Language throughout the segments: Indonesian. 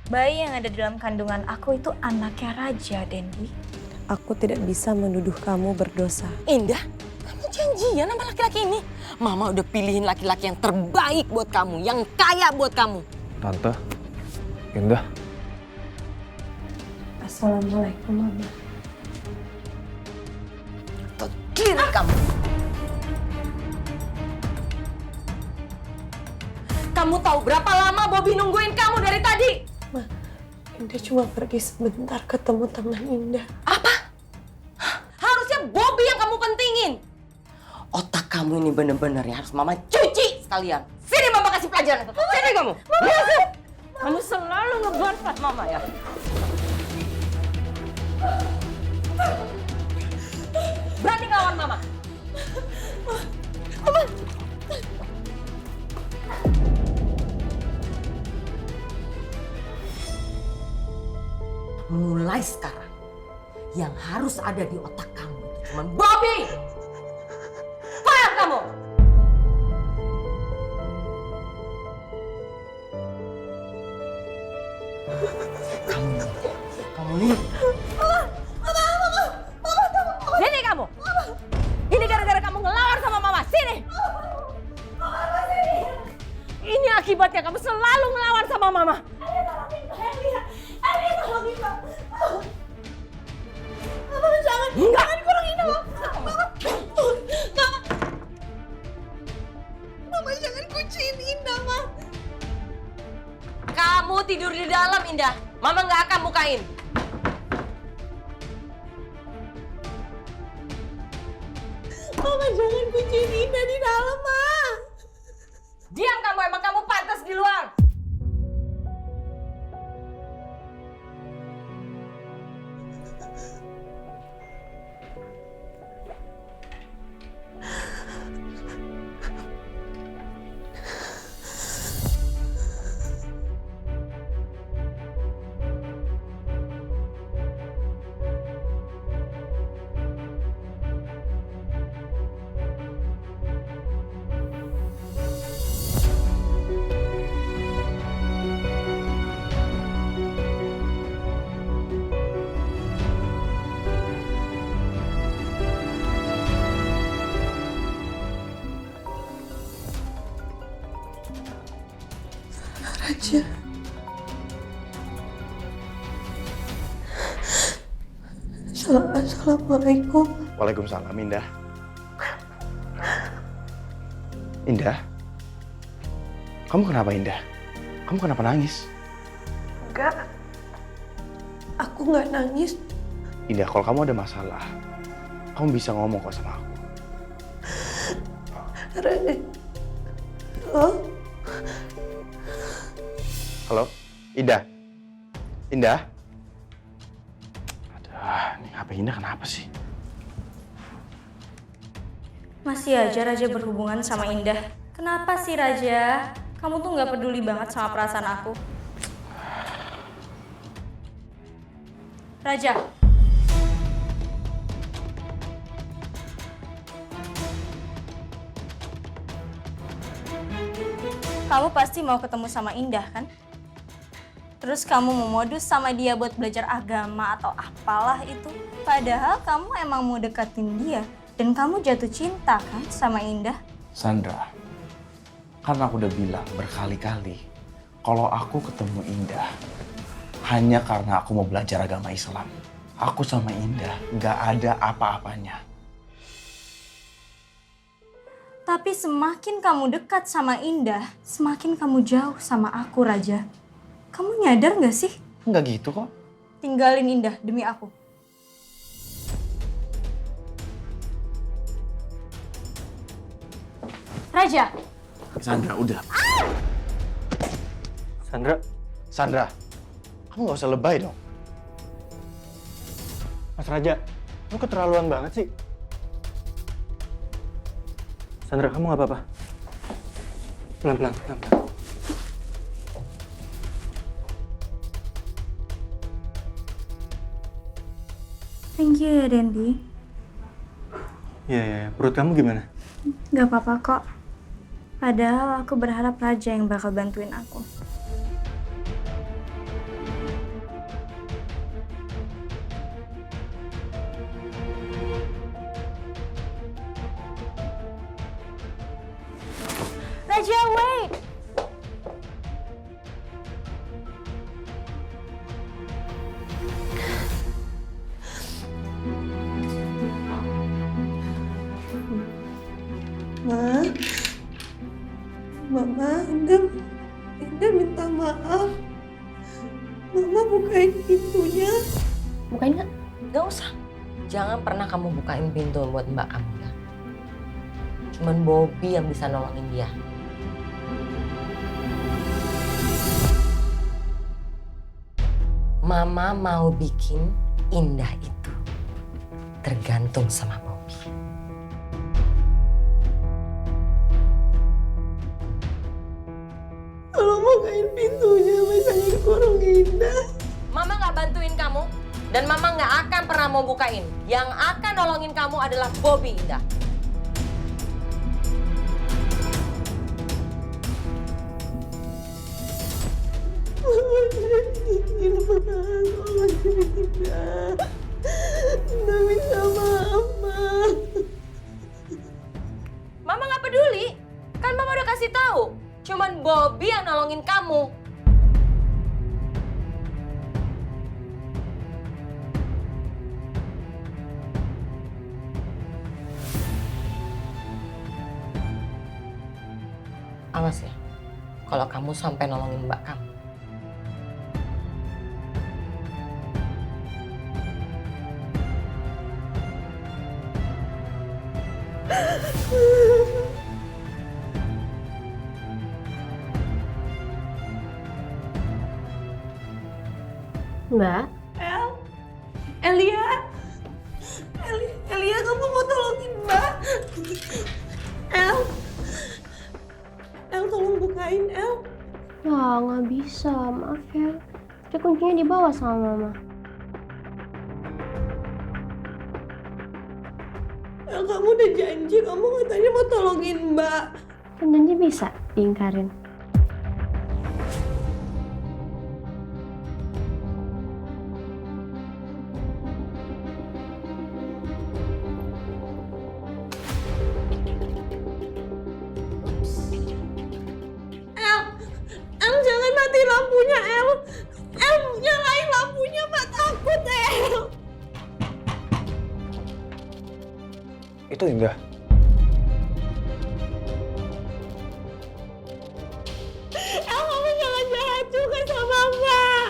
Bayi yang ada di dalam kandungan aku itu anaknya Raja, Dendi. Aku tidak bisa menuduh kamu berdosa. Indah, kamu janjian sama laki-laki ini. Mama udah pilihin laki-laki yang terbaik buat kamu, yang kaya buat kamu. Tante, Indah. Assalamualaikum, Mama. Tuh diri kamu. Kamu tahu berapa lama Bobby nungguin kamu dari tadi? Ma, Indah cuma pergi sebentar ketemu teman Indah. Apa? Harusnya Bobby yang kamu pentingin. Otak kamu ini bener-bener ya harus Mama cuci sekalian. Sini Mama kasih pelajaran. Sini kamu. Kamu selalu ngebantah Mama ya. Berani ngelawan Mama. Mulai sekarang, yang harus ada di otak kamu itu cuma Bobby. Fire kamu. Kamu lihat. Sini kamu. Ini gara-gara kamu ngelawan sama Mama. Sini. Ini akibatnya kamu selalu ngelawan sama Mama. Jangan kurang ini, Mama jangan kunciin Indah, Ma. Kamu tidur di dalam, Indah. Mama nggak akan bukain. Mama jangan kunciin Indah di dalam, Ma. Diam kamu, emang kamu pantas di luar. Raja. Assalamualaikum. Waalaikumsalam, Indah. Indah? Kamu kenapa, Indah? Kamu kenapa nangis? Enggak. Aku nggak nangis. Indah, kalau kamu ada masalah, kamu bisa ngomong kok sama aku. Raja. Halo? Halo? Indah? Indah? Aduh, ini HP Indah kenapa sih? Masih aja Raja berhubungan sama Indah. Kenapa sih Raja? Kamu tuh nggak peduli banget sama perasaan aku. Raja. Kamu pasti mau ketemu sama Indah kan? Terus kamu mau modus sama dia buat belajar agama atau apalah itu. Padahal kamu emang mau deketin dia. Dan kamu jatuh cinta kan sama Indah? Sandra, kan aku udah bilang berkali-kali kalau aku ketemu Indah hanya karena aku mau belajar agama Islam. Aku sama Indah nggak ada apa-apanya. Tapi semakin kamu dekat sama Indah, semakin kamu jauh sama aku, Raja. Kamu nyadar nggak sih? Nggak gitu kok. Tinggalin Indah demi aku. Raja. Sandra, udah. Sandra, Sandra, kamu nggak usah lebay dong. Mas Raja, lu keterlaluan banget sih. Sandra, kamu nggak apa-apa? Pelan-pelan, pelan-pelan. Thank you ya, Dendi. Iya, perut kamu gimana? Gak apa-apa kok. Padahal aku berharap Raja yang bakal bantuin aku. aja, wait. Ma, Mama, Indah minta maaf. Mama bukain pintunya. Bukain nggak? Nggak usah. Jangan pernah kamu bukain pintu buat mbak kamu ya. Cuman Bobby yang bisa nolongin dia. Mama mau bikin Indah itu tergantung sama Bobby. Tolong bukain pintunya, masanya dikurung Indah. Mama nggak bantuin kamu dan Mama nggak akan pernah mau bukain. Yang akan nolongin kamu adalah Bobby, Indah. Indah minta maaf, Ma. Mama nggak peduli. Kan Mama udah kasih tahu. Cuman Bobby yang nolongin kamu. Awas ya, kalau kamu sampai nolongin mbak kamu. Mbak, Elia, Elia, kamu mau tolongin Mbak? El, tolong bukain El. ya nggak bisa, maaf ya. Tapi kuncinya dibawa sama Mama. El, kamu udah janji, kamu katanya mau tolongin Mbak. Kan janji bisa diingkarin. El, jangan mati lampunya, El. El, nyalain lampunya, Mbak takut, El. Itu Indah. El, kamu jangan jahat juga sama Mbak.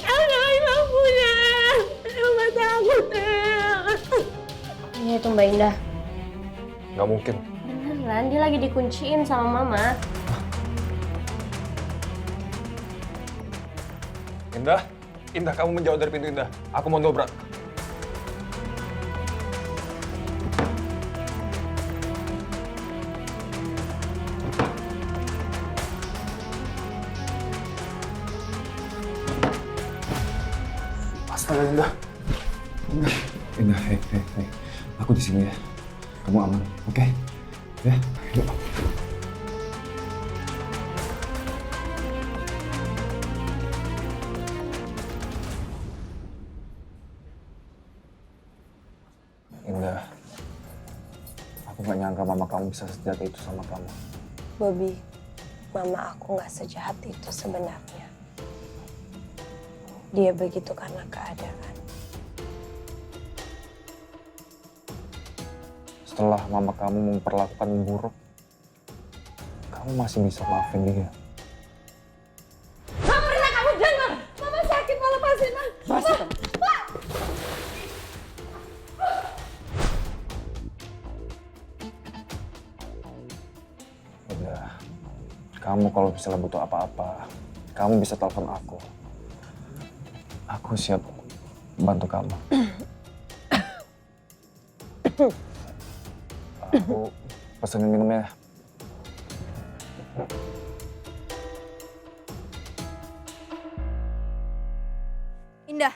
El, nyalain lampunya, El. El, Mbak takut, El. Ya itu Mbak Indah. Nggak mungkin. Beneran, dia lagi dikunciin sama Mama. Indah, kamu menjauh dari pintu Indah. Aku mau dobrak. Astaga, Indah. Indah, hei. Aku di sini ya. Kamu aman, oke? Ya, yuk. Indah, aku gak nyangka mama kamu bisa sejahat itu sama kamu. Bobby, mama aku nggak sejahat itu sebenarnya. Dia begitu karena keadaan. Setelah mama kamu memperlakukan buruk, kamu masih bisa maafin dia. Gak pernah kamu dengar. Mama sakit, malah lepasin. Udah, kamu kalau misalnya butuh apa-apa, kamu bisa telepon aku. Aku siap bantu kamu. Aku pesenin minumnya ya. Indah.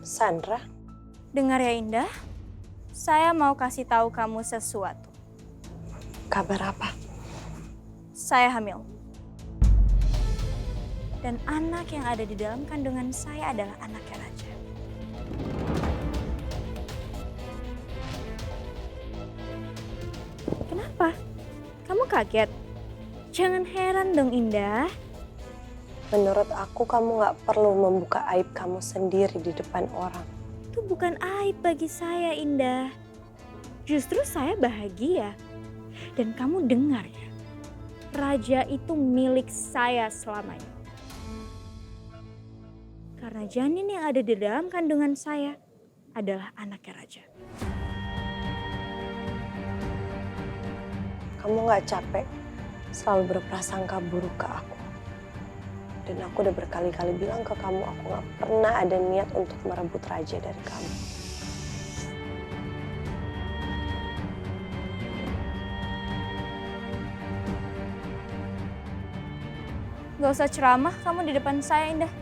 Sandra, Dengar ya Indah, saya mau kasih tahu kamu sesuatu. kabar apa? Saya hamil. Dan anak yang ada di dalam kandungan saya adalah anaknya Raja. Kenapa? Kamu kaget? Jangan heran dong Indah. Menurut aku kamu gak perlu membuka aib kamu sendiri di depan orang. Itu bukan aib bagi saya Indah. Justru saya bahagia. Dan kamu dengar ya, raja itu milik saya selamanya. Karena janin yang ada di dalam kandungan saya adalah anaknya raja. Kamu gak capek selalu berprasangka buruk ke aku. Dan aku udah berkali-kali bilang ke kamu, aku gak pernah ada niat untuk merebut raja dari kamu. Gak usah ceramah kamu di depan saya Indah.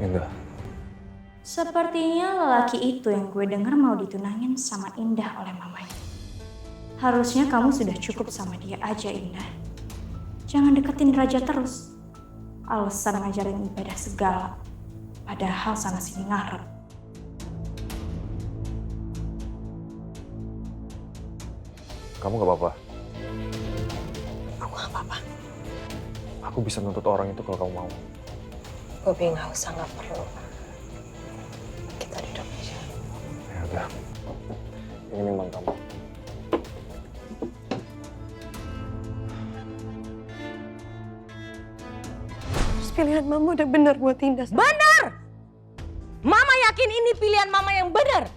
Indah, Sepertinya lelaki itu yang gue dengar mau ditunangin sama Indah oleh mamanya. Harusnya kamu sudah cukup sama dia aja Indah. Jangan deketin raja terus. Alasan ngajarin ibadah segala. Padahal sana sini ngarep. kamu gak apa-apa? Aku gak apa-apa. Aku bisa nuntut orang itu kalau kamu mau. Bobby gak usah, gak perlu. Kita duduk aja. Ya udah. Ini minuman kamu. Terus pilihan mama udah benar buat Indah. Benar! Mama yakin ini pilihan mama yang benar.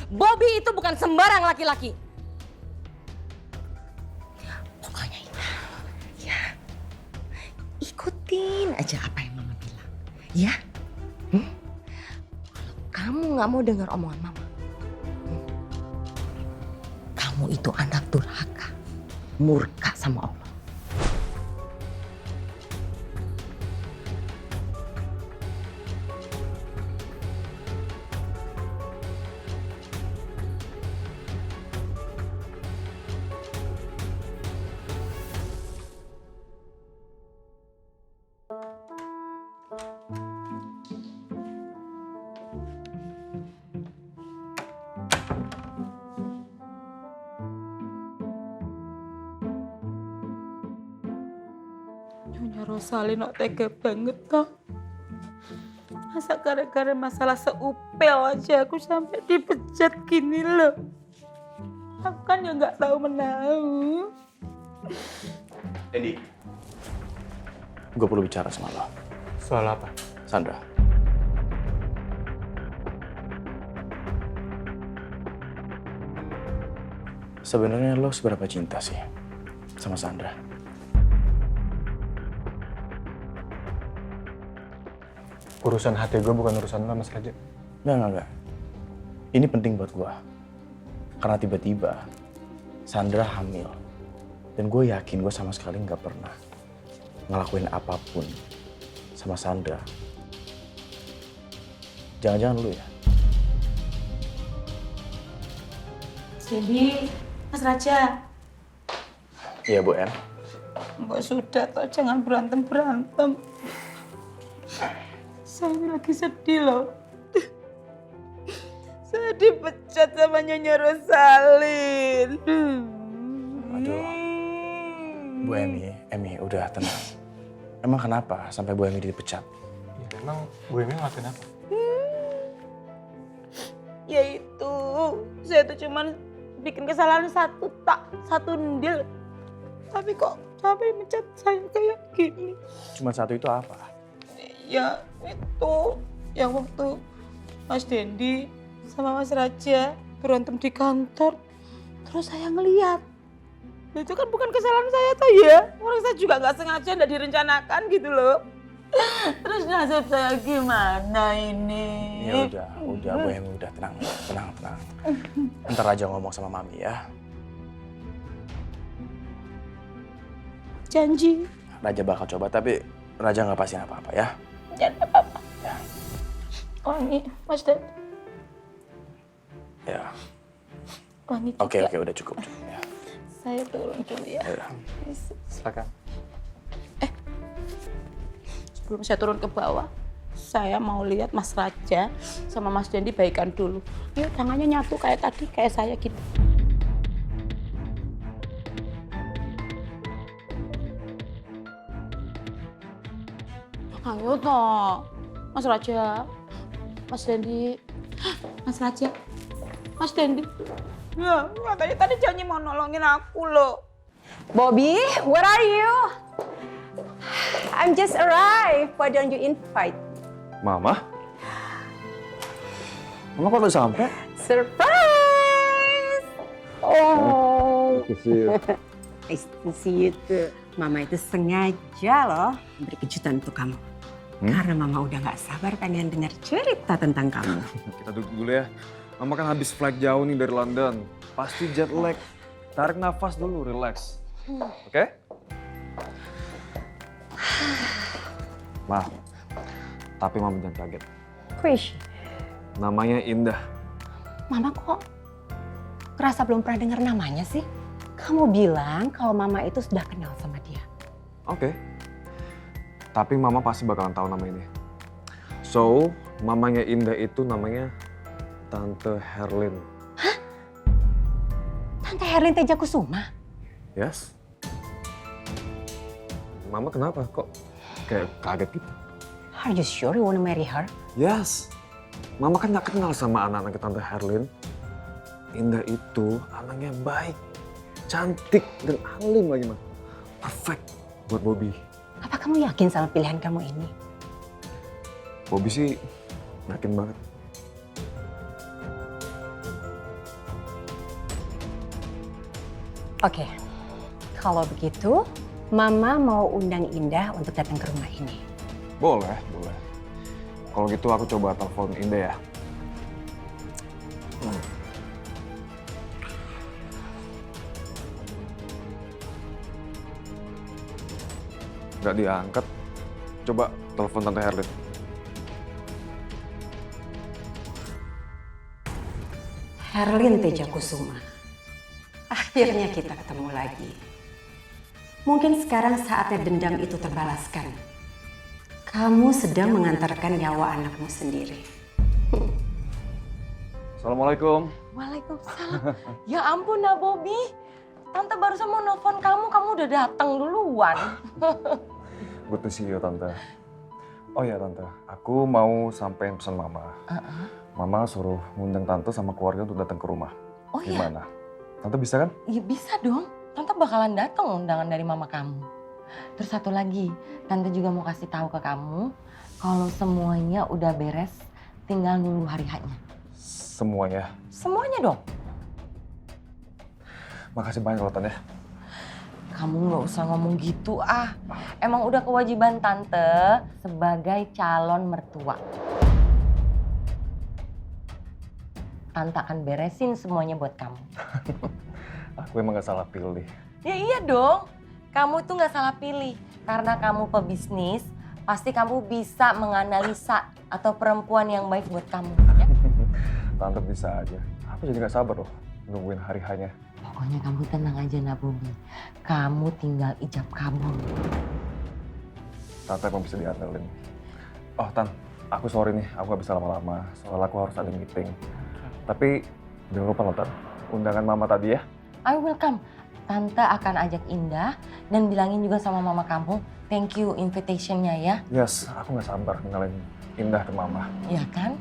Bobby itu bukan sembarang laki-laki. Pokoknya ya, ikutin aja apa yang mama bilang. Ya? Kalau kamu nggak mau dengar omongan mama, kamu itu anak durhaka, murka sama Allah. Nyonya Rosalin kok tega banget toh. Masa gara-gara masalah seupel aja aku sampai dipecat gini loh. Aku kan ya nggak tahu menahu. Eddie, gue perlu bicara sama lo. Soal apa? Sandra. Sebenarnya lo seberapa cinta sih sama Sandra? Urusan hati gue bukan urusan lo, Mas Raja. Enggak. Ini penting buat gue. Karena tiba-tiba Sandra hamil. Dan gue yakin gue sama sekali nggak pernah ngelakuin apapun sama Sandra. Jangan-jangan lu ya? Jadi Mas Raja, Iya, Bu En. mbak sudah toh jangan berantem. Saya lagi sedih loh. Saya dipecat sama Nyonya Rosalin. Aduh. Bu Emi, udah tenang. Emang kenapa sampai Bu Emi dipecat? Ya, emang gue ini ngelakuin apa? Ya itu, saya tuh cuman bikin kesalahan satu ndil. Tapi kok sampai mecat saya kayak gini. Cuma satu itu apa? Ya itu, yang waktu Mas Dendi sama Mas Raja berantem di kantor. Terus saya ngeliat. Itu kan bukan kesalahan saya tuh ya. Orang saya juga nggak sengaja, nggak direncanakan gitu loh. Terus nasib saya gimana ini? Ya udah Bu Emi, udah tenang. Ntar aja ngomong sama Mami ya. Janji. Raja bakal coba, tapi Raja nggak pastiin apa-apa ya. Jangan apa-apa. Ya. Wangi, Mas Dan. Ya. Wangi juga. Oke, udah cukup ya. Saya turun dulu ya. Ya udah. Silakan. Sebelum saya turun ke bawah, Saya mau lihat Mas Raja sama Mas Dendi baikan dulu. Ayo tangannya nyatu kayak tadi, kayak saya gitu. Ayo toh, Mas Raja, Mas Dendi, Mas Raja, Mas Dendi. Ya, katanya tadi janji mau nolongin aku loh. Bobby, where are you? I'm just arrived. Why don't you invite? Mama? Mama kok udah sampai? Surprise! Oh, Nice to see you too. Mama itu sengaja loh beri kejutan untuk kamu. Karena Mama udah gak sabar pengen dengar cerita tentang kamu. Kita duduk dulu ya. Mama kan habis flight jauh nih dari London. Pasti jet lag. Tarik nafas dulu, relax. Oke? Ma, tapi Mama jangan kaget. Krish, Namanya Indah. Mama kok kerasa belum pernah dengar namanya sih? Kamu bilang kalau Mama itu sudah kenal sama dia. Oke. Tapi Mama pasti bakalan tahu nama ini. So, mamanya Indah itu namanya Tante Herlin. Tante Herlin Tejakusuma? Yes? Mama kenapa kok kayak kaget gitu? Are you sure you wanna marry her? Yes. Mama kan gak kenal sama anak-anak Tante Herlin. Indah itu anaknya baik, cantik, dan alim lagi, Ma. Perfect buat Bobby. Apa kamu yakin sama pilihan kamu ini? Bobby sih yakin banget. Oke, kalau begitu Mama mau undang Indah untuk datang ke rumah ini. Boleh, boleh. Kalau gitu aku coba telepon Indah ya. Nggak diangkat. Coba telepon Tante Herlin. Herlin Tejakusuma. Akhirnya kita ketemu lagi. Mungkin sekarang saatnya dendam itu terbalaskan. Kamu sedang mengantarkan nyawa anakmu sendiri. Assalamualaikum. Waalaikumsalam. Ya ampun, Nak Bobby. Tante barusan mau nelfon kamu udah datang duluan. Good to see you, Tante. Oh ya, Tante. Aku mau sampein pesan Mama. Mama suruh ngundang Tante sama keluarga untuk datang ke rumah. Oh iya? Gimana? Tante bisa kan? Iya bisa dong. Tante bakalan datang undangan dari mama kamu. Terus satu lagi, Tante juga mau kasih tahu ke kamu kalau semuanya udah beres, tinggal nunggu hari H-nya. Semuanya. Semuanya dong. Makasih banyak loh, Tante. Kamu nggak usah ngomong gitu ah. Emang udah kewajiban Tante sebagai calon mertua. Tante akan beresin semuanya buat kamu. Aku emang gak salah pilih. Ya iya dong. Kamu tuh nggak salah pilih. Karena kamu pebisnis, pasti kamu bisa menganalisa atau perempuan yang baik buat kamu. Ya? Tante bisa aja. Aku jadi gak sabar loh nungguin hari H-nya. Pokoknya kamu tenang aja, Nak Bobby. Kamu tinggal ijab kabul. Tante emang bisa diandelin. Oh, Tan, aku sorry nih. Aku gak bisa lama-lama. Soalnya aku harus ada meeting. Tapi jangan lupa loh, Tan. Undangan Mama tadi ya. I will come. Tante akan ajak Indah dan bilangin juga sama mama kamu, thank you invitation-nya ya. Yes, aku gak sabar kenalin Indah ke Mama. Iya kan?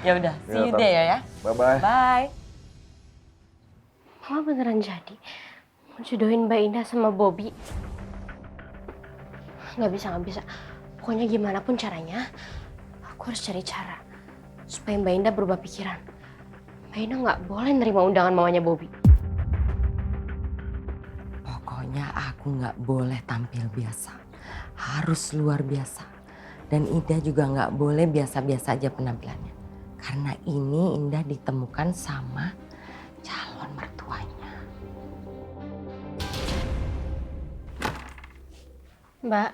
Ya udah, see you Tan. there ya. Bye-bye. Bye. Mama beneran jadi mau jodohin Mbak Indah sama Bobby. Nggak bisa. Pokoknya gimana pun caranya, aku harus cari cara supaya Mbak Indah berubah pikiran. Mbak Indah nggak boleh nerima undangan mamanya Bobby. Pokoknya aku nggak boleh tampil biasa. Harus luar biasa. Dan Indah juga nggak boleh biasa-biasa aja penampilannya. Karena ini Indah ditemukan sama calon mertuanya. Mbak,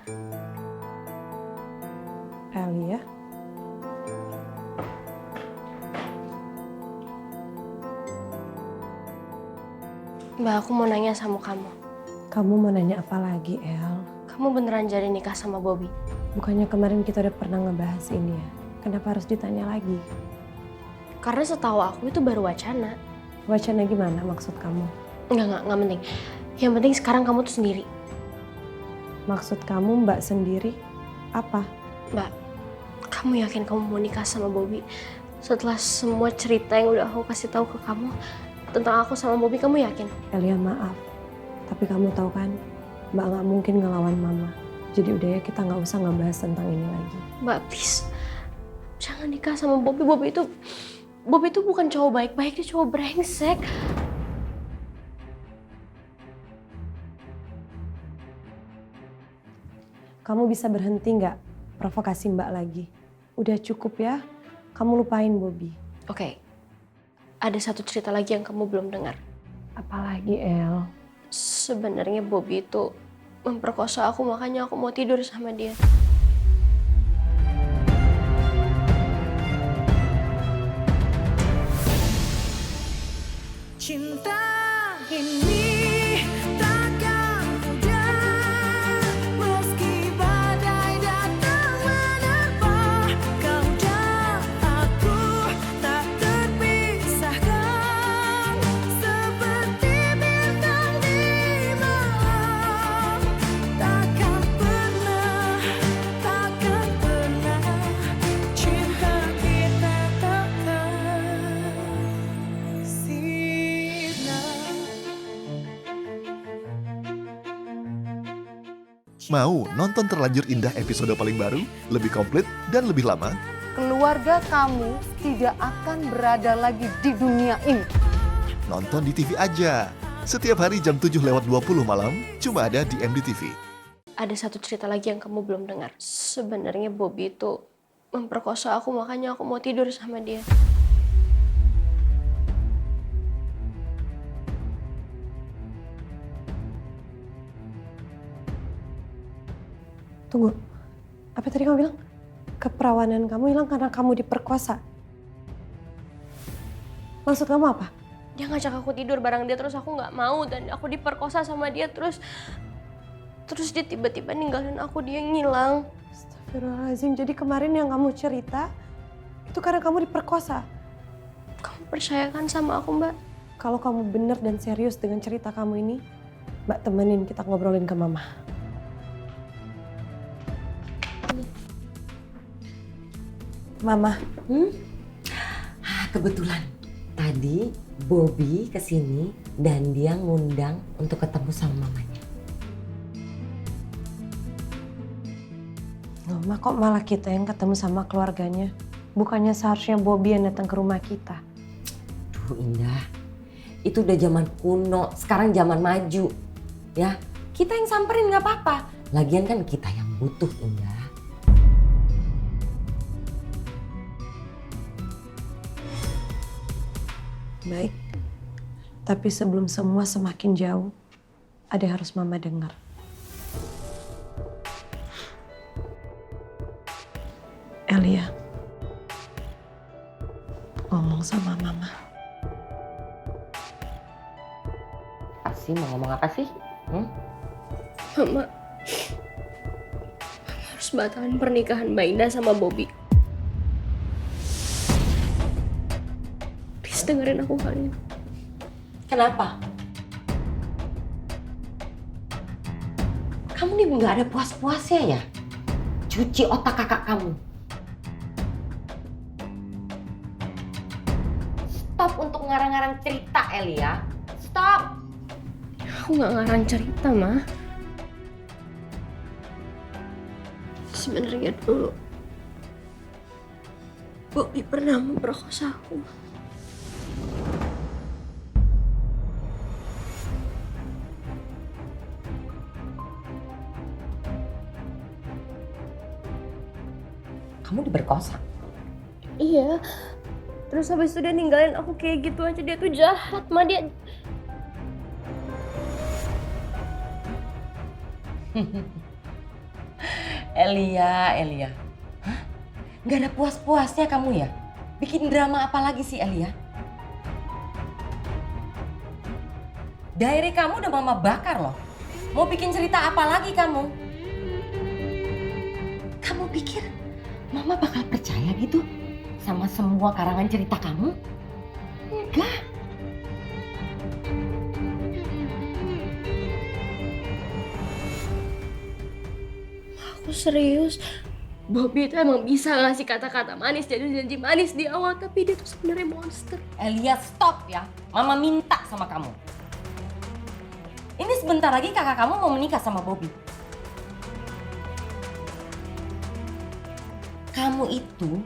Alia, Mbak aku mau nanya sama kamu. Kamu mau nanya apa lagi, El? Kamu beneran jadi nikah sama Bobby? Bukannya kemarin kita udah pernah ngebahas ini ya? Kenapa harus ditanya lagi? Karena setahu aku itu baru wacana. Wacana gimana maksud kamu? Enggak penting. Yang penting sekarang kamu tuh sendiri. Maksud kamu Mbak sendiri apa? Mbak, kamu yakin kamu mau nikah sama Bobby? Setelah semua cerita yang udah aku kasih tahu ke kamu tentang aku sama Bobby, kamu yakin? Elia maaf, tapi kamu tahu kan Mbak nggak mungkin ngelawan Mama. Jadi udah ya kita nggak usah ngebahas tentang ini lagi. Mbak, please. Jangan nikah sama Bobby. Bobby itu bukan cowok baik-baik, dia cowok brengsek. Kamu bisa berhenti nggak provokasi Mbak lagi? Udah cukup ya, kamu lupain Bobby. Oke, ada satu cerita lagi yang kamu belum dengar. Apalagi El? Sebenarnya Bobby itu memperkosa aku, makanya aku mau tidur sama dia. Cinta ini takkan mudah, meski badai datang menerpa. Kau dan aku tak terpisahkan, seperti bintang di malam. Takkan pernah cinta kita takkan sirna. Mau nonton Terlanjur Indah episode paling baru, lebih komplit, dan lebih lama? Keluarga kamu tidak akan berada lagi di dunia ini. Nonton di TV aja. Setiap hari jam 7:20 malam, cuma ada di MDTV. Ada satu cerita lagi yang kamu belum dengar. Sebenarnya Bobby itu memperkosa aku, makanya aku mau tidur sama dia. Tunggu, apa tadi kamu bilang? Keperawanan kamu hilang karena kamu diperkosa. Maksud kamu apa? Dia ngajak aku tidur bareng dia, terus aku nggak mau, dan aku diperkosa sama dia, terus dia tiba-tiba ninggalin aku, dia ngilang. Astagfirullahaladzim, jadi kemarin yang kamu cerita itu karena kamu diperkosa. Kamu percayakan sama aku, Mbak? Kalau kamu benar dan serius dengan cerita kamu ini, Mbak temenin kita ngobrolin ke Mama. Mama. Kebetulan tadi Bobby kesini dan dia ngundang untuk ketemu sama mamanya. Mama, kok malah kita yang ketemu sama keluarganya? Bukannya seharusnya Bobby yang datang ke rumah kita? Duh Indah, itu udah zaman kuno, sekarang zaman maju. Ya, kita yang samperin nggak apa-apa. Lagian kan kita yang butuh, Indah. Baik, tapi sebelum semua semakin jauh, ada yang harus Mama dengar. Elia, ngomong sama Mama. Asih, mau ngomong apa sih? Mama harus batalin pernikahan Mbak Indah sama Bobby. Please dengerin aku kali ini. Kenapa? Kamu nih nggak ada puas-puasnya ya? Cuci otak kakak kamu. Stop untuk ngarang-ngarang cerita, Elia. Stop! Aku nggak ngarang cerita, Ma. Sebenarnya dulu Bobby pernah memperkosa aku. Kamu diperkosa? Iya. Terus habis itu dia ninggalin aku kayak gitu aja. Dia tuh jahat, Ma. Dia... Elia. Hah? Nggak ada puas-puasnya kamu ya? Bikin drama apa lagi sih, Elia? Diary kamu udah Mama bakar loh. Mau bikin cerita apa lagi kamu? pikir Mama bakal percaya gitu sama semua karangan cerita kamu? Enggak. Aku serius. Bobby itu emang bisa ngasih kata-kata manis jadi janji manis di awal, tapi dia tuh sebenarnya monster. Elia, stop ya. Mama minta sama kamu. Ini sebentar lagi kakak kamu mau menikah sama Bobby. Kamu itu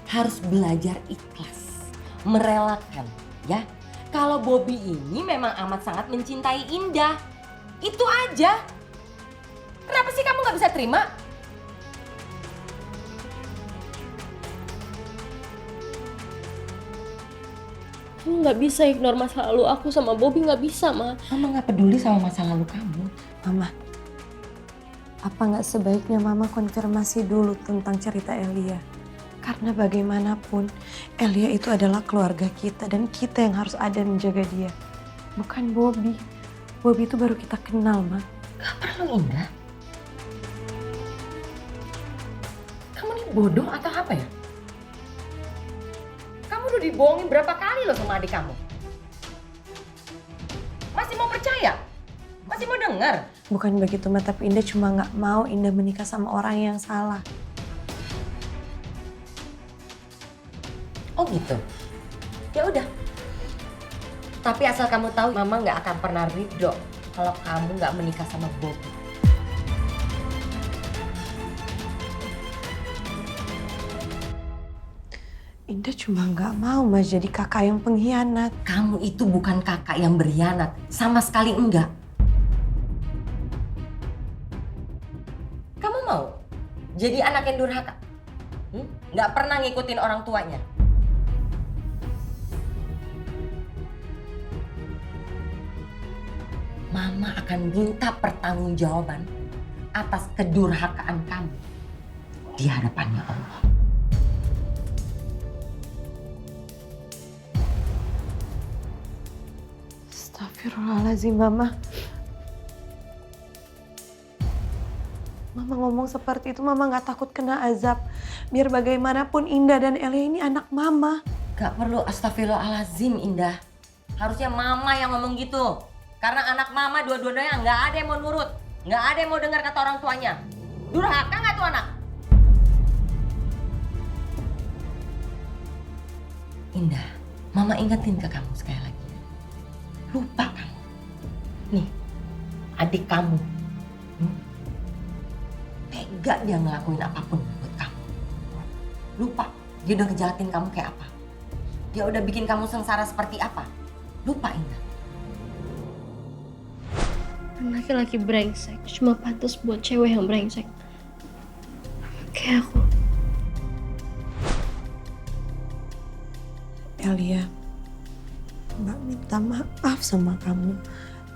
harus belajar ikhlas, merelakan, ya. Kalau Bobby ini memang amat sangat mencintai Indah, itu aja. Kenapa sih kamu nggak bisa terima? Kamu nggak bisa ignore masa lalu aku sama Bobby, nggak bisa, Ma. Mama nggak peduli sama masa lalu kamu. Mama, apa nggak sebaiknya Mama konfirmasi dulu tentang cerita Elia? Karena bagaimanapun, Elia itu adalah keluarga kita dan kita yang harus ada menjaga dia. Bukan Bobby. Bobby itu baru kita kenal, Ma. Gak perlu, Indah. Kamu nih bodoh atau apa ya? Kamu udah dibohongin berapa kali loh sama adik kamu? Masih mau percaya? Masih mau dengar? Bukan begitu, Ma. Tapi Indah cuma nggak mau Indah menikah sama orang yang salah. Oh gitu? Ya udah. Tapi asal kamu tahu, Mama nggak akan pernah ridho kalau kamu nggak menikah sama Bobby. Indah cuma nggak mau Mas jadi kakak yang pengkhianat. Kamu itu bukan kakak yang berkhianat, sama sekali enggak. Kamu mau jadi anak yang durhaka? Nggak pernah ngikutin orang tuanya? Mama akan minta pertanggungjawaban atas kedurhakaan kamu di hadapannya Allah. Astagfirullahaladzim, Mama. Mama ngomong seperti itu, Mama nggak takut kena azab. Biar bagaimanapun Indah dan Elia ini anak Mama. Gak perlu astagfirullahaladzim, Indah. Harusnya Mama yang ngomong gitu. Karena anak Mama dua-duanya nggak ada yang mau nurut. Nggak ada yang mau dengar kata orang tuanya. Durhaka nggak tuh anak? Indah, Mama ingetin ke kamu sekali lagi. Lupa kamu. Nih, adik kamu. Tega dia ngelakuin apapun buat kamu. Lupa, dia udah ngejahatin kamu kayak apa. Dia udah bikin kamu sengsara seperti apa. Lupa, Indah. Laki-laki brengsek cuma pantas buat cewek yang brengsek. Kayak aku. Elia, Mbak minta maaf sama kamu.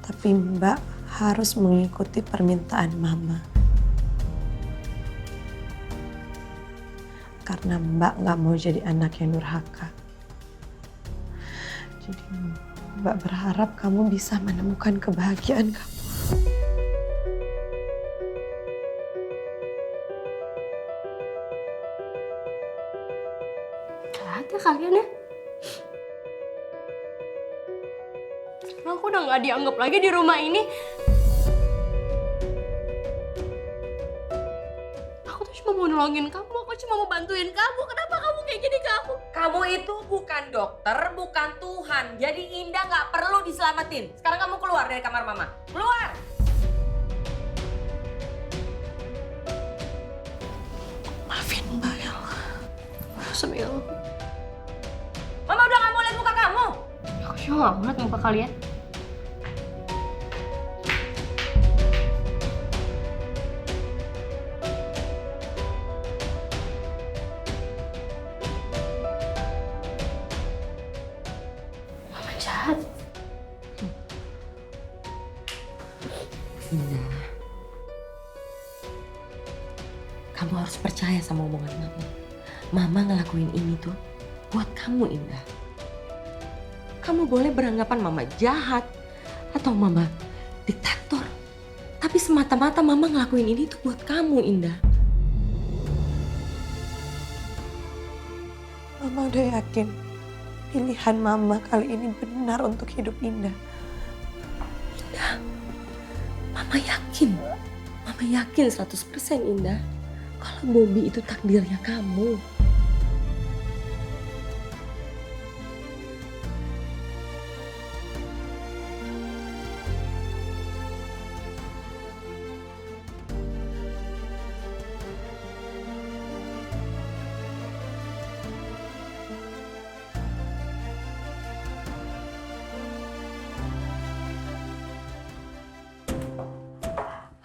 Tapi Mbak harus mengikuti permintaan Mama. Karena Mbak nggak mau jadi anak yang durhaka. Jadi Mbak berharap kamu bisa menemukan kebahagiaan kamu. Jahat ya kalian ya. Sekarang aku udah gak dianggap lagi di rumah ini. Aku tuh cuma mau nolongin kamu, aku cuma mau bantuin kamu. Kenapa kamu kayak gini ke aku? Kamu itu bukan dokter, bukan Tuhan. Jadi Indah nggak perlu diselamatin. Sekarang kamu keluar dari kamar Mama. Keluar! Maafin Mbak ya. Semil. Mama udah nggak mau lihat muka kamu. Aku juga gak mau liat muka kalian. Mama jahat. Indah, kamu harus percaya sama omongan Mama. Mama ngelakuin ini tuh buat kamu, Indah. Kamu boleh beranggapan Mama jahat atau Mama diktator. Tapi semata-mata Mama ngelakuin ini tuh buat kamu, Indah. Mama udah yakin pilihan Mama kali ini benar untuk hidup Indah. Mama yakin 100% Indah kalau Bobby itu takdirnya kamu.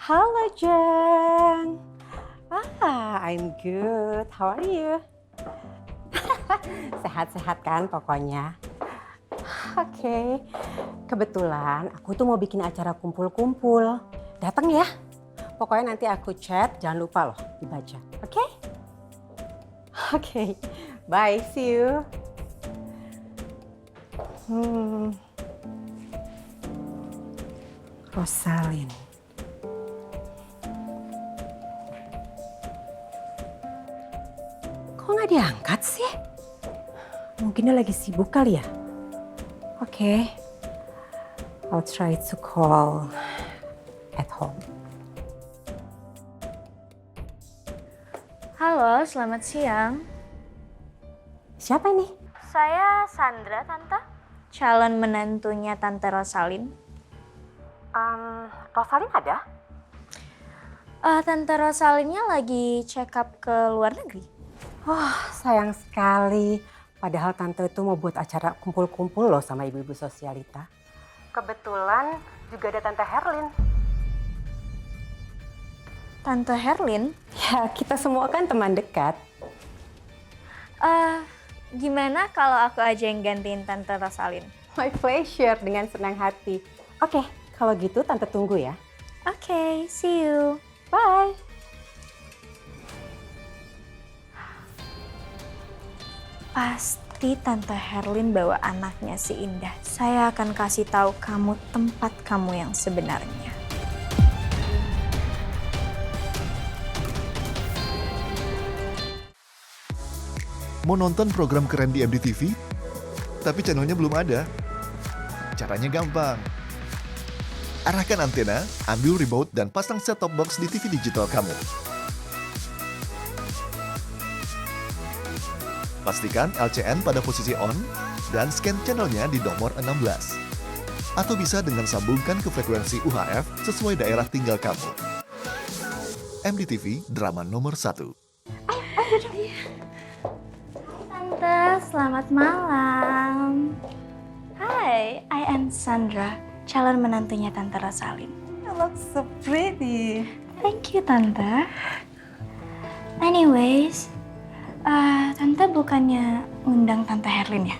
Halo Jen. I'm good. How are you? Sehat-sehat kan pokoknya. Oke. Kebetulan aku tuh mau bikin acara kumpul-kumpul. Datang ya. Pokoknya nanti aku chat, jangan lupa loh dibaca. Oke? Oke. Bye, see you. Rosalyn. Kok nggak diangkat sih? Mungkin dia lagi sibuk kali ya? Oke. I'll try to call at home. Halo, selamat siang. Siapa ini? Saya Sandra, Tante. Calon menantunya Tante Rosalyn. Rosalyn ada? Tante Rosalynnya lagi check up ke luar negeri. Oh, sayang sekali. Padahal tante itu mau buat acara kumpul-kumpul loh sama ibu-ibu sosialita. Kebetulan juga ada Tante Herlin. Tante Herlin? Ya, kita semua kan teman dekat. Gimana kalau aku aja yang gantiin Tante Rosalyn? My pleasure, dengan senang hati. Oke, kalau gitu tante tunggu ya. Oke, see you. Bye. Pasti Tante Herlin bawa anaknya si Indah. Saya akan kasih tahu kamu tempat kamu yang sebenarnya. Mau nonton program keren di MDTV? Tapi channelnya belum ada? Caranya gampang. Arahkan antena, ambil remote dan pasang set-top box di TV digital kamu. Pastikan LCN pada posisi on dan scan channelnya di nomor 16. Atau bisa dengan sambungkan ke frekuensi UHF sesuai daerah tinggal kamu. MDTV, drama nomor 1. Tante, selamat malam. Hi, I am Sandra, calon menantunya Tante Rosalyn. You look so pretty. Thank you, Tante. Anyways, Tante bukannya ngundang Tante Herlin ya?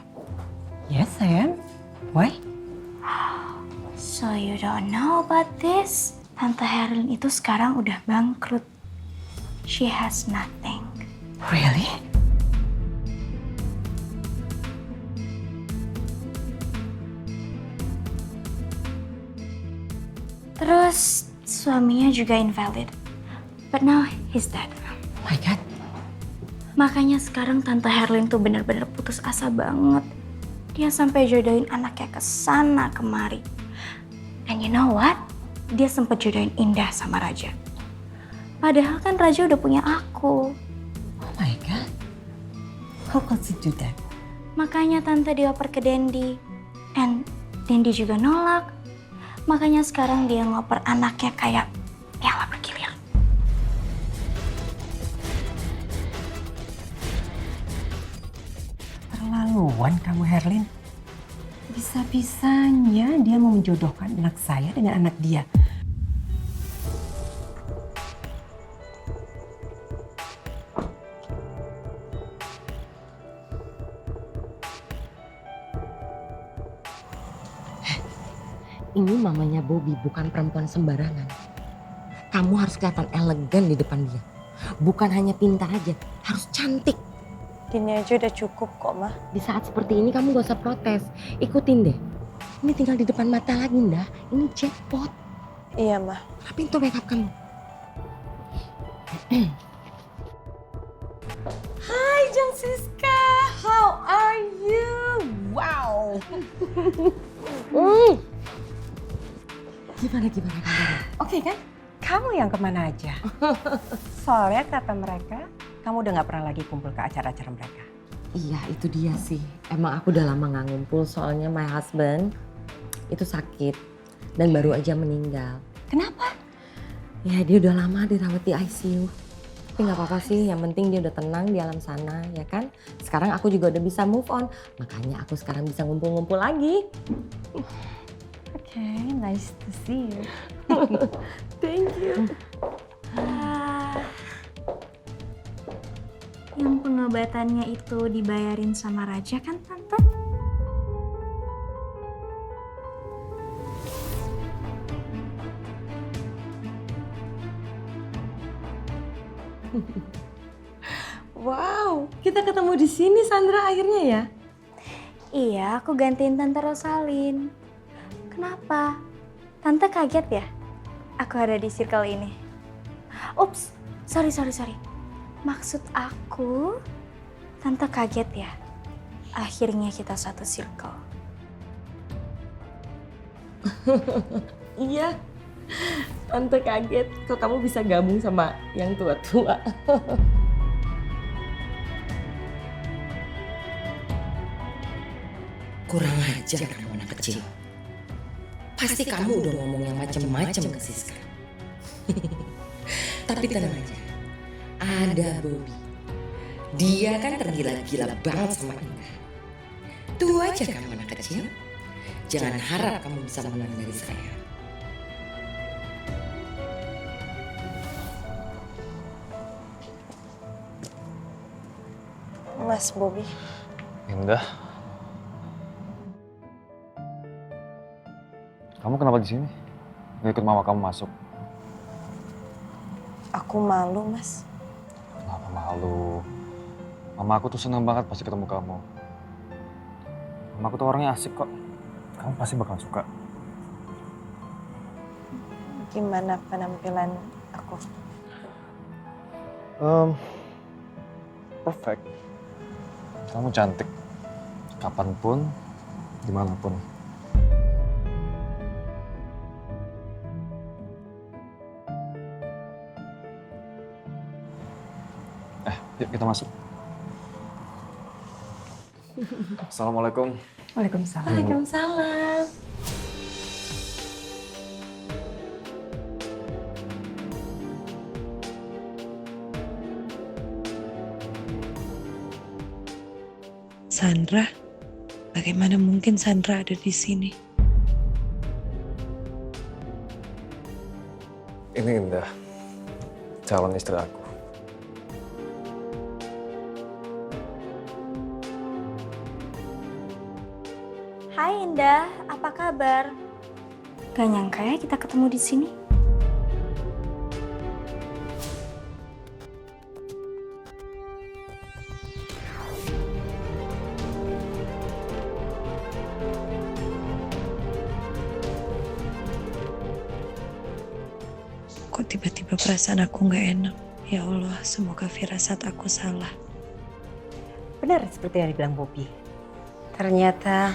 Yes, I am. Why? So you don't know about this? Tante Herlin itu sekarang udah bangkrut. She has nothing. Really? Terus suaminya juga invalid. But now he's dead. Oh my God. Makanya sekarang Tante Herlin tuh bener-bener putus asa banget. Dia sampai jodohin anaknya ke sana kemari. And you know what? Dia sempet jodohin Indah sama Raja. Padahal kan Raja udah punya aku. Oh my God. How could you do that? Makanya Tante dioper ke Dendi. And Dendi juga nolak. Makanya sekarang dia ngoper anaknya kayak piala bergilir. Terlaluan kamu, Herlin. Bisa-bisanya dia mau menjodohkan anak saya dengan anak dia. Ini mamanya Bobby, bukan perempuan sembarangan. Kamu harus kelihatan elegan di depan dia. Bukan hanya pintar aja, harus cantik. Gini aja udah cukup kok, Ma. Di saat seperti ini kamu gak usah protes. Ikutin deh. Ini tinggal di depan mata lagi, Ndah. Ini jackpot. Iya, Ma. Rapin tuh makeup kamu. Hai, Jeng Siska. Gimana kabarnya? Oke kan? Kamu yang kemana aja? Soalnya kata mereka, kamu udah gak pernah lagi kumpul ke acara-acara mereka. Iya, itu dia sih. Emang aku udah lama gak ngumpul soalnya my husband itu sakit dan baru aja meninggal. Kenapa? Ya dia udah lama dirawat di ICU. Tapi gak apa-apa sih, yang penting dia udah tenang di alam sana, ya kan? Sekarang aku juga udah bisa move on, makanya aku sekarang bisa ngumpul-ngumpul lagi. Okay, nice to see you. Thank you. Yang pengobatannya itu dibayarin sama Raja kan, Tante? Wow, kita ketemu di sini Sandra akhirnya ya? Iya, aku gantiin Tante Rosalin. Kenapa? Tante kaget ya? Aku ada di circle ini. Ups, sorry. Maksud aku, Tante kaget ya? Akhirnya kita satu circle. Iya, Tante kaget kok kamu bisa gabung sama yang tua-tua. Kurang ajar kamu anak kecil. Pasti kamu udah ngomong yang macem-macem ke Siska. Tapi tenang aja, ada Bobby. Dia kan tergila-gila banget sama Indah. Tuh aja kamu anak kecil. Jangan harap kamu bisa menang dari saya. Mas Bobby. Indah. Kamu kenapa di sini? Gak ikut mama kamu masuk? Aku malu, Mas. Kenapa malu? Mama aku tuh seneng banget pasti ketemu kamu. Mama aku tuh orangnya asik kok. Kamu pasti bakal suka. Gimana penampilan aku? Perfect. Kamu cantik. Kapanpun, dimanapun. Yuk kita masuk. Assalamualaikum. Waalaikumsalam. Waalaikumsalam. Sandra? Bagaimana mungkin Sandra ada di sini? Ini Indah, calon istri aku. Hai Indah, apa kabar? Gak nyangka ya kita ketemu di sini. Kok tiba-tiba perasaan aku nggak enak? Ya Allah, semoga firasat aku salah. Benar seperti yang dibilang Bobby. Ternyata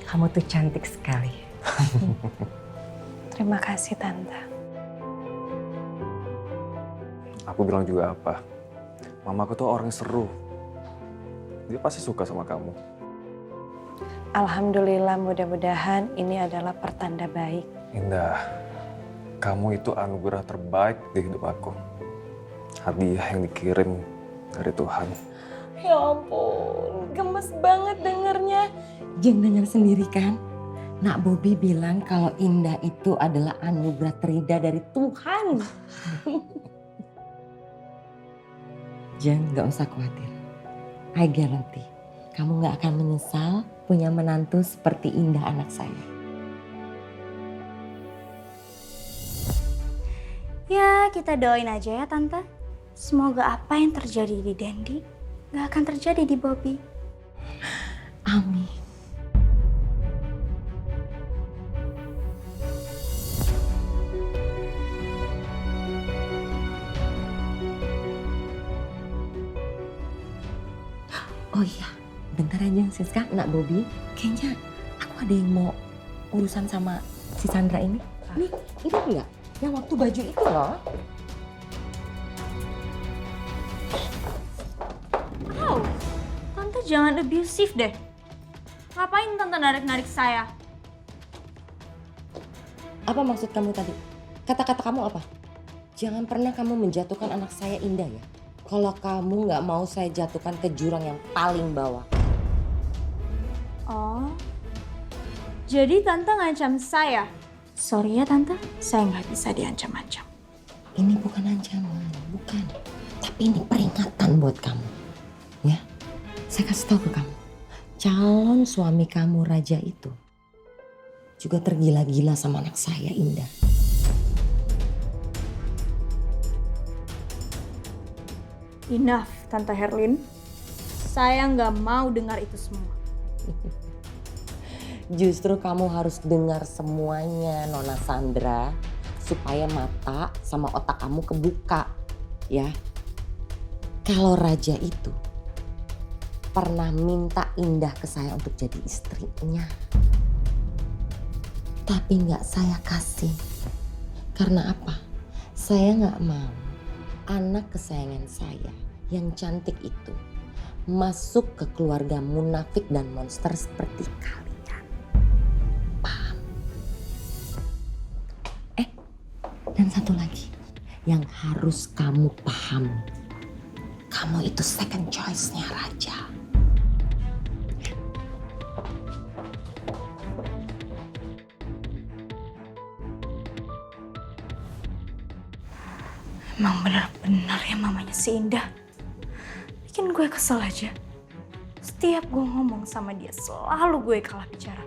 kamu tuh cantik sekali. Terima kasih, Tante. Aku bilang juga apa? Mamaku tuh orang seru. Dia pasti suka sama kamu. Alhamdulillah, mudah-mudahan ini adalah pertanda baik. Indah, kamu itu anugerah terbaik di hidup aku. Hadiah yang dikirim dari Tuhan. Ya ampun, gemes banget dengernya. Jeng dengar sendiri kan? Nak Bobby bilang kalau Indah itu adalah anugerah terindah dari Tuhan. Jeng, gak usah khawatir. I guarantee, kamu gak akan menyesal punya menantu seperti Indah anak saya. Ya, kita doain aja ya Tante. Semoga apa yang terjadi di Dendi gak akan terjadi di Bobby. Amin. Oh iya, bentar aja Siska, Nak Bobby. Kayaknya aku ada yang mau urusan sama si Sandra ini? Nih, ini enggak? Yang waktu baju itu loh. Wow, Tante jangan abusive deh. Ngapain Tante narik-narik saya? Apa maksud kamu tadi? Kata-kata kamu apa? Jangan pernah kamu menjatuhkan anak saya Indah ya. Kalau kamu nggak mau saya jatuhkan ke jurang yang paling bawah. Oh, jadi Tante ngancam saya? Sorry ya Tante, saya nggak bisa diancam-ancam. Ini bukan ancaman, bukan. Tapi ini peringatan buat kamu. Ya, saya kasih tahu ke kamu. Calon suami kamu Raja itu juga tergila-gila sama anak saya Indah. Enough, Tante Herlin. Saya nggak mau dengar itu semua. Justru kamu harus dengar semuanya, Nona Sandra. Supaya mata sama otak kamu kebuka, ya. Kalau Raja itu pernah minta Indah ke saya untuk jadi istrinya. Tapi nggak saya kasih. Karena apa? Saya nggak mau anak kesayangan saya yang cantik itu masuk ke keluarga munafik dan monster seperti kalian. Paham? Dan satu lagi yang harus kamu paham. Kamu itu second choice-nya Raja. Emang benar-benar ya mamanya si Indah. Bikin gue kesel aja. Setiap gue ngomong sama dia selalu gue kalah bicara.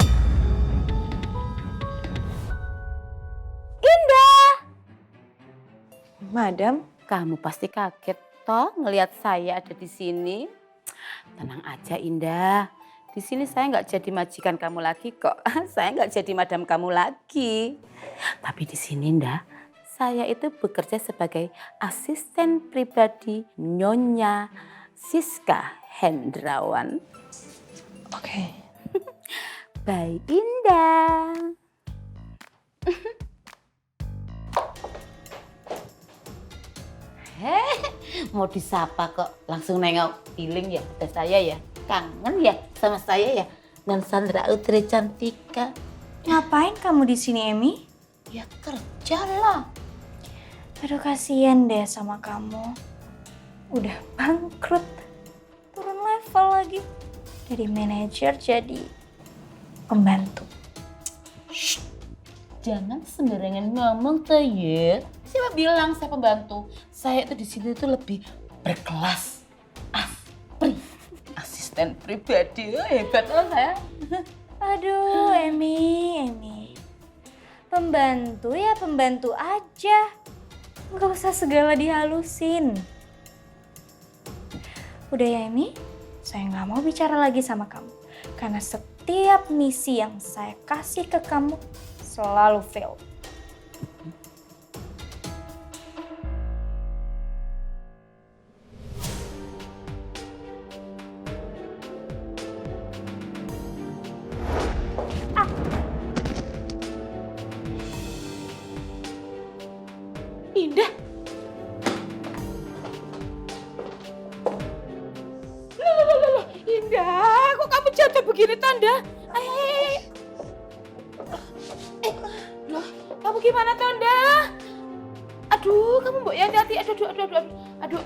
Madam, Kamu pasti kaget toh ngelihat saya ada di sini. Tenang aja Indah. Di sini saya nggak jadi majikan kamu lagi kok. Saya nggak jadi madam kamu lagi. Tapi di sini Indah, saya itu bekerja sebagai asisten pribadi Nyonya Siska Hendrawan. Oke. Bye Indah. Mau disapa kok langsung nengok feeling ya ke saya ya. Kangen ya sama saya ya. Dan Sandra Utri Cantika. Ngapain kamu di sini, Emi? Ya kerja lah. Aduh kasihan deh sama kamu. Udah bangkrut. Turun level lagi. Dari manajer jadi pembantu. Shh. Jangan sembarangan ngomong tuh ya. Siapa bilang saya pembantu? Saya itu di sini tuh lebih berkelas. Asisten pribadi. Hebat loh saya. Aduh, Emi. Pembantu ya pembantu aja. Nggak usah segala dihalusin. Udah ya, Emi. Saya nggak mau bicara lagi sama kamu. Karena setiap misi yang saya kasih ke kamu selalu fail. Indah. Loh, Indah, kok kamu jatuh begini Tonda? Loh, kamu gimana Tonda? Aduh, kamu mbok ya hati-hati. Aduh,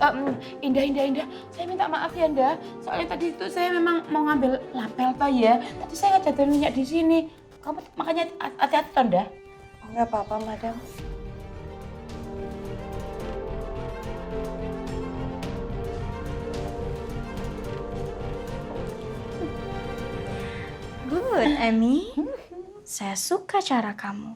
Indah. Saya minta maaf ya, Indah. Soalnya tadi itu saya memang mau ngambil lapel toh ya. Tadi saya nggak jatuh minyak di sini. Kamu makanya hati-hati Tonda. Nggak apa-apa, Madam. Good, Emi. Saya suka cara kamu.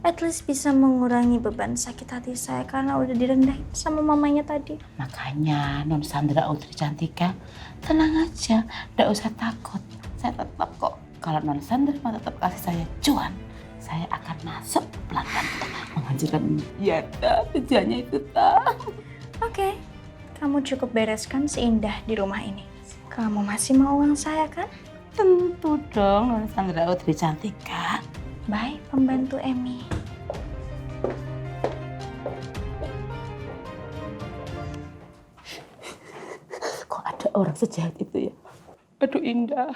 At least bisa mengurangi beban sakit hati saya karena udah direndahin sama mamanya tadi. Makanya Non Sandra Utri Cantika, tenang aja, nggak usah takut. Saya tetap kok, kalau Non Sandra mau tetap kasih saya cuan, saya akan masuk pelan-pelan untuk menghancurkan ya tujuannya itu tak. Oke, kamu cukup bereskan si Indah di rumah ini. Kamu masih mau uang saya kan? Tentu dong, Nona Sandra lebih cantik kan? Bye, pembantu Emmy. Kok ada orang sejahat itu ya? Aduh Indah,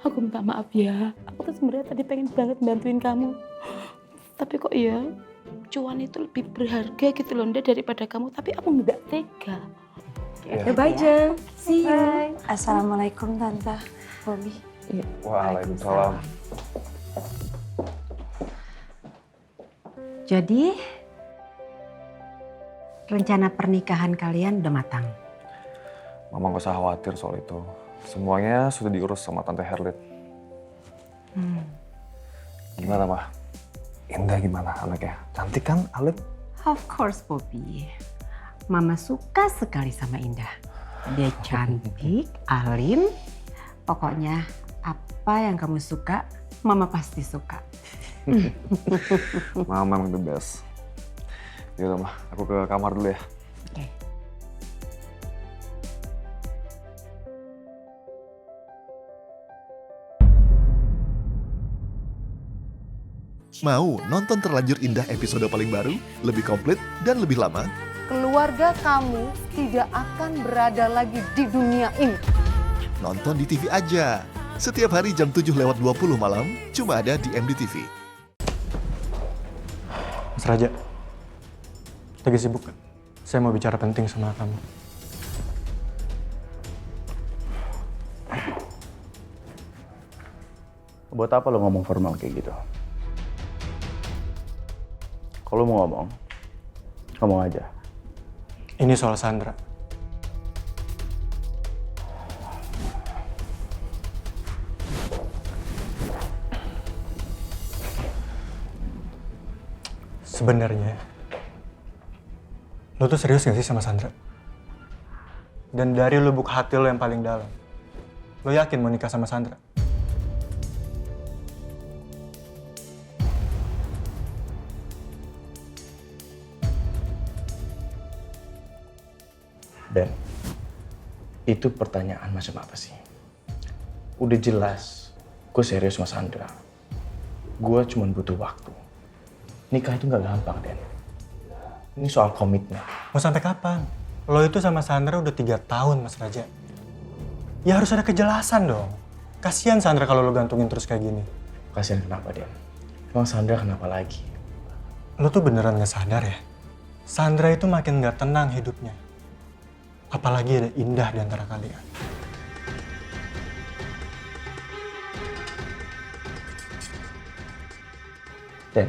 aku minta maaf ya. Aku tuh sebenarnya tadi pengen banget bantuin kamu. Tapi kok ya, cuan itu lebih berharga gitu loh Indah daripada kamu. Tapi aku nggak tega. Iya. Bye, Jeng. See you. Assalamualaikum, Tante. Bobby. Waalaikumsalam. Jadi, rencana pernikahan kalian udah matang? Mama gak usah khawatir soal itu. Semuanya sudah diurus sama Tante Herlin. Gimana, Mah? Indah gimana anaknya? Cantik kan, alim? Of course, Bobby. Mama suka sekali sama Indah. Dia cantik, alim. Pokoknya apa yang kamu suka, Mama pasti suka. Mama emang the best. Yaudah, Mah. Aku ke kamar dulu ya. Oke. Mau nonton Terlanjur Indah episode paling baru, lebih komplit, dan lebih lama? Keluarga kamu tidak akan berada lagi di dunia ini. Nonton di TV aja. Setiap hari jam 7:20 malam, cuma ada di MDTV. Mas Raja, lagi sibuk kan? Saya mau bicara penting sama kamu. Buat apa lo ngomong formal kayak gitu? Kalau mau ngomong aja. Ini soal Sandra. Sebenarnya, lo tuh serius gak sih sama Sandra? Dan dari lubuk hati lo yang paling dalam, lo yakin mau nikah sama Sandra? Dan itu pertanyaan macam apa sih? Udah jelas, gue serius sama Sandra. Gue cuma butuh waktu. Nikah itu gak gampang, Den. Ini soal komitmen. Mau sampai kapan? Lo itu sama Sandra udah 3 tahun, Mas Raja. Ya harus ada kejelasan dong. Kasian Sandra kalau lo gantungin terus kayak gini. Kasian kenapa, Den? Emang Sandra kenapa lagi? Lo tuh beneran gak sadar ya? Sandra itu makin gak tenang hidupnya. Apalagi ada Indah di antara kalian. Dan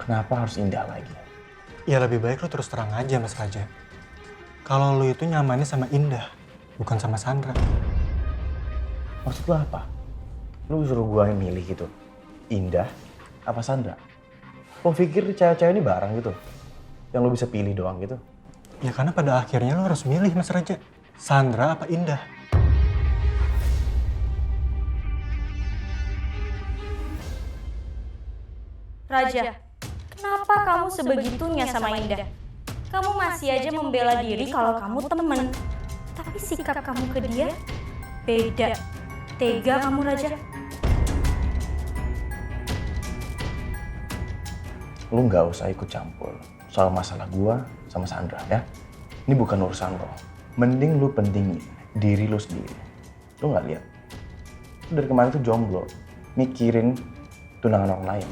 kenapa harus Indah lagi? Ya lebih baik lo terus terang aja, Mas Raja. Kalau lo itu nyamannya sama Indah, bukan sama Sandra. Maksud lo apa? Lo suruh gue yang milih gitu? Indah apa Sandra? Lo pikir cewek-cewek ini barang gitu? Yang lo bisa pilih doang gitu? Ya karena pada akhirnya lo harus milih, Mas Raja. Sandra apa Indah? Raja, kenapa kamu sebegitunya sama Indah? Kamu masih aja membela diri kalau kamu temen. Tapi sikap kamu ke dia beda. Tega kamu, Raja. Lu nggak usah ikut campur soal masalah gua sama Sandra ya. Ini bukan urusan lo. Mending lu pentingin diri lu sendiri. Lu nggak lihat? Lu dari kemarin tuh jomblo, mikirin tunangan orang lain.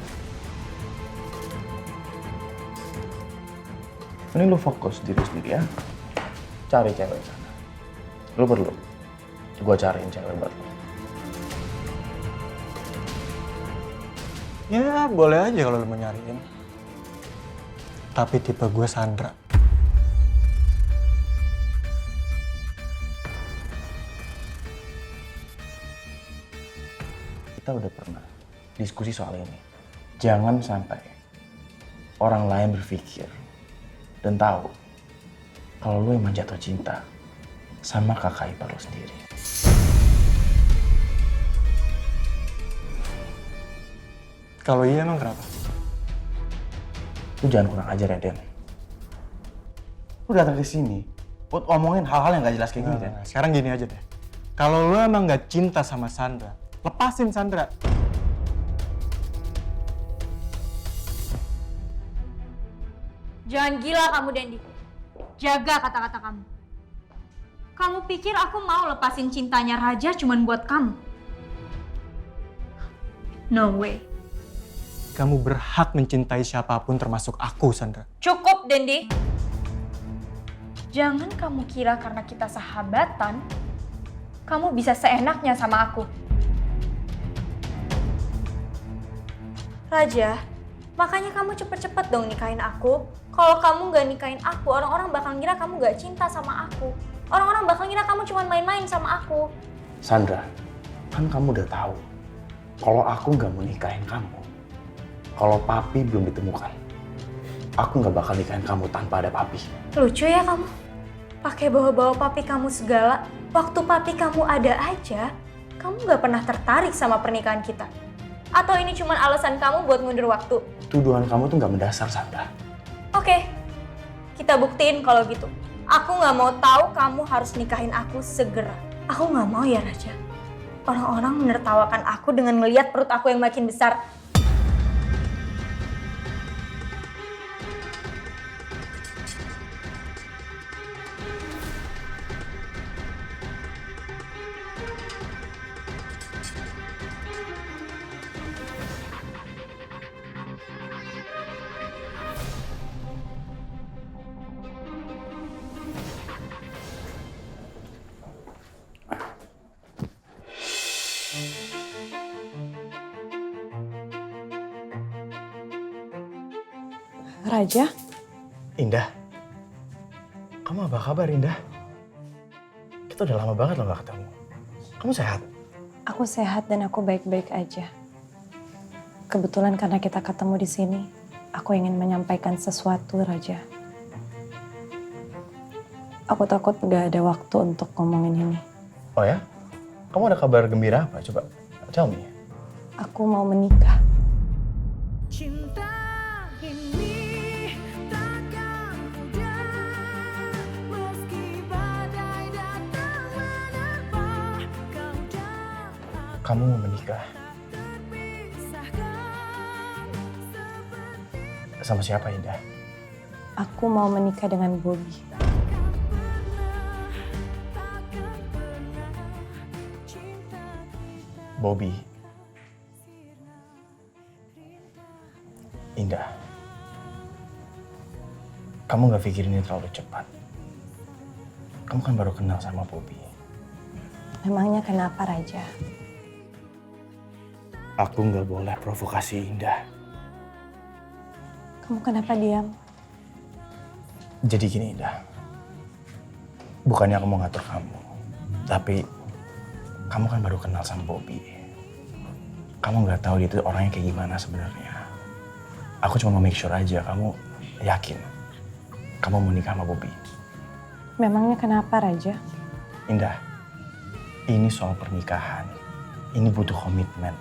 Mending lu fokus diri sendiri ya. Cari cewek sana. Lu perlu. Gua cariin cewek buat lu. Ya boleh aja kalau lo mau nyariin. Tapi tipe gue Sandra. Kita udah pernah diskusi soal ini. Jangan sampai orang lain berpikir dan tahu kalau lu emang jatuh cinta sama kakak ipar lu sendiri. Kalau iya emang kenapa? Lu jangan kurang ajar ya, Den. Lu datang ke sini buat ngomongin hal-hal yang gak jelas kayak gini, Den. Sekarang gini aja deh. Kalau lo emang gak cinta sama Sandra, lepasin Sandra. Jangan gila kamu, Dendi. Jaga kata-kata kamu. Kamu pikir aku mau lepasin cintanya Raja cuman buat kamu? No way. Kamu berhak mencintai siapapun termasuk aku, Sandra. Cukup, Dendi. Jangan kamu kira karena kita sahabatan, kamu bisa seenaknya sama aku. Raja, makanya kamu cepet-cepet dong nikahin aku. Kalau kamu gak nikahin aku, orang-orang bakal ngira kamu gak cinta sama aku. Orang-orang bakal ngira kamu cuma main-main sama aku. Sandra, kan kamu udah tahu kalau aku nggak mau nikahin kamu, kalau papi belum ditemukan, aku nggak bakal nikahin kamu tanpa ada papi. Lucu ya kamu, pakai bawa-bawa papi kamu segala. Waktu papi kamu ada aja, kamu nggak pernah tertarik sama pernikahan kita. Atau ini cuma alasan kamu buat ngundur waktu? Tuduhan kamu tuh nggak mendasar, Sandra. Oke, kita buktiin kalau gitu. Aku nggak mau tahu kamu harus nikahin aku segera. Aku nggak mau ya Raja. Orang-orang menertawakan aku dengan ngelihat perut aku yang makin besar. Raja? Indah, kamu apa kabar Indah? Kita udah lama banget loh gak ketemu. Kamu sehat? Aku sehat dan aku baik-baik aja. Kebetulan karena kita ketemu di sini, aku ingin menyampaikan sesuatu, Raja. Aku takut gak ada waktu untuk ngomongin ini. Oh ya? Kamu ada kabar gembira apa? Coba tell me. Aku mau menikah. Cinta ini takkan mudah, meski badai datang menerpa kau dan aku. Kamu mau menikah? Sama siapa Indah? Aku mau menikah dengan Bobby. Bobby. Indah. Kamu gak pikirin ini terlalu cepat. Kamu kan baru kenal sama Bobby. Memangnya kenapa, Raja? Aku gak boleh provokasi Indah. Kamu kenapa diam? Jadi gini Indah. Bukannya aku mau ngatur kamu. Tapi kamu kan baru kenal sama Bobby. Kamu gak tahu dia itu orangnya kayak gimana sebenarnya. Aku cuma mau make sure aja kamu yakin kamu mau nikah sama Bobby. Memangnya kenapa, Raja? Indah, ini soal pernikahan. Ini butuh komitmen.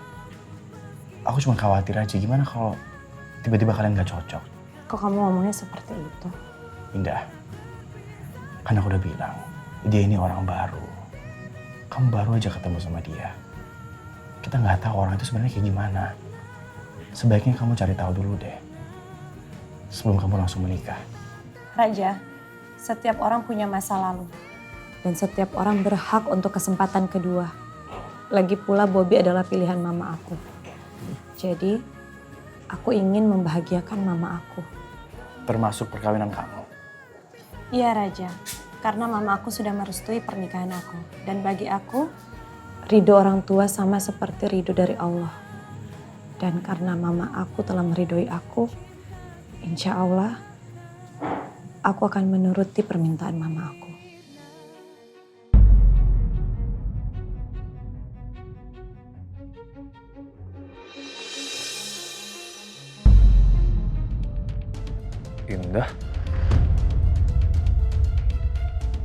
Aku cuma khawatir aja gimana kalau tiba-tiba kalian gak cocok. Kok kamu ngomongnya seperti itu? Indah, kan aku udah bilang, dia ini orang baru. Kamu baru aja ketemu sama dia. Kita nggak tahu orang itu sebenarnya kayak gimana. Sebaiknya kamu cari tahu dulu deh. Sebelum kamu langsung menikah. Raja, setiap orang punya masa lalu. Dan setiap orang berhak untuk kesempatan kedua. Lagi pula Bobby adalah pilihan mama aku. Jadi, aku ingin membahagiakan mama aku. Termasuk perkawinan kamu. Iya Raja, karena mama aku sudah merestui pernikahan aku. Dan bagi aku, ridho orang tua sama seperti ridho dari Allah. Dan karena mama aku telah meridhoi aku, insya Allah, aku akan menuruti permintaan mama aku. Indah,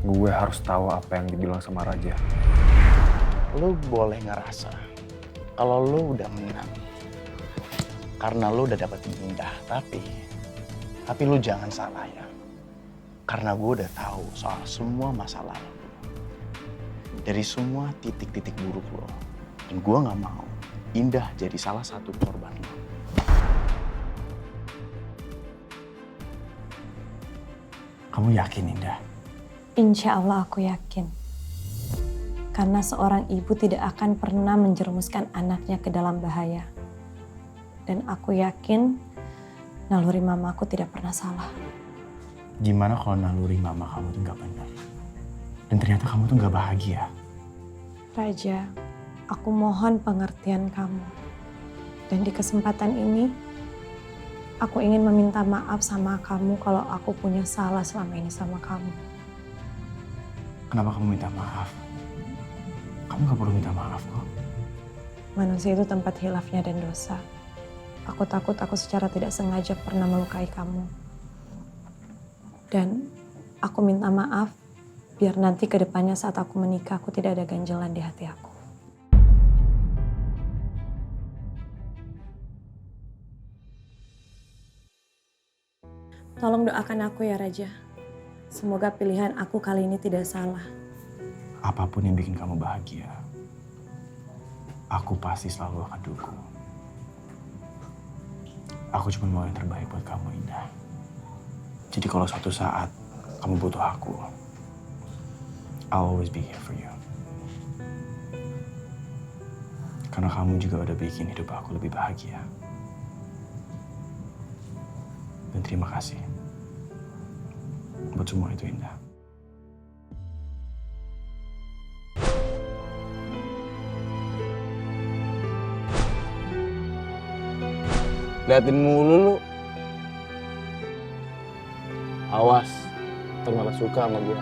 gue harus tahu apa yang dibilang sama Raja. Lo boleh ngerasa kalau lo udah menang. Karena lo udah dapetin Indah. Tapi lo jangan salah ya. Karena gue udah tahu soal semua masalah lo. dari semua titik-titik buruk lo. Dan gue gak mau Indah jadi salah satu korban lo. Kamu yakin, Indah? Insya Allah aku yakin. Karena seorang ibu tidak akan pernah menjerumuskan anaknya ke dalam bahaya. Dan aku yakin naluri mamaku tidak pernah salah. Gimana kalau naluri mama kamu tuh gak benar? Dan ternyata kamu tuh gak bahagia. Raja, aku mohon pengertian kamu. Dan di kesempatan ini, aku ingin meminta maaf sama kamu kalau aku punya salah selama ini sama kamu. Kenapa kamu minta maaf? Kamu gak perlu minta maaf kok. Manusia itu tempat hilafnya dan dosa. Aku takut aku secara tidak sengaja pernah melukai kamu. Dan aku minta maaf biar nanti ke depannya saat aku menikah aku tidak ada ganjelan di hati aku. Tolong doakan aku ya Raja. Semoga pilihan aku kali ini tidak salah. Apapun yang bikin kamu bahagia, aku pasti selalu akan dukung. Aku cuma mau yang terbaik buat kamu, Indah. Jadi kalau suatu saat kamu butuh aku, I'll always be here for you. Karena kamu juga udah bikin hidup aku lebih bahagia. Dan terima kasih buat semua itu, Indah. Liatin mulu lu. Awas, ntar malah suka sama gue.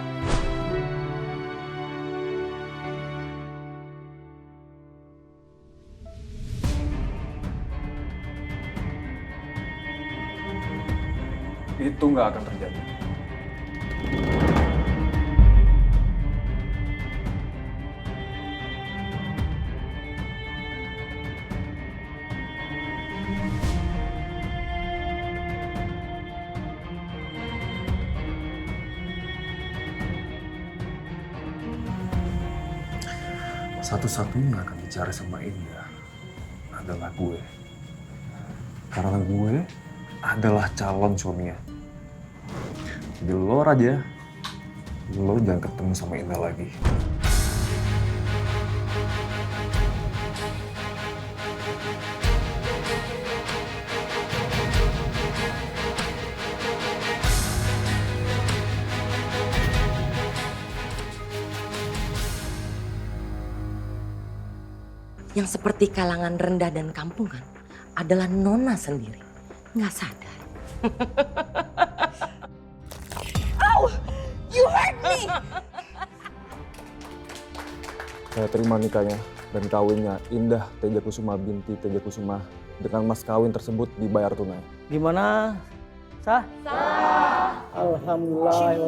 Itu nggak akan terjadi. Satu-satunya akan bicara sama Indah adalah gue. Karena gue adalah calon suaminya. Jadi lo Raja, lo jangan ketemu sama Indah lagi. Yang seperti kalangan rendah dan kampungan adalah Nona sendiri. Nggak sadar. Ow! You hurt me! Saya terima nikahnya dan kawinnya Indah Teja Kusuma binti Teja Kusuma dengan mas kawin tersebut dibayar tunai. Gimana? Sah? Sah! Alhamdulillah.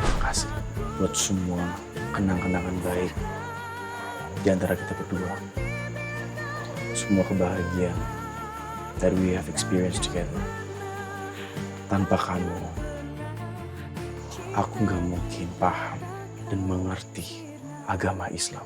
Makasih buat semua kenang-kenangan baik di antara kita berdua. Semua kebahagiaan that we have experienced together. Tanpa kamu, aku gak mungkin paham dan mengerti agama Islam.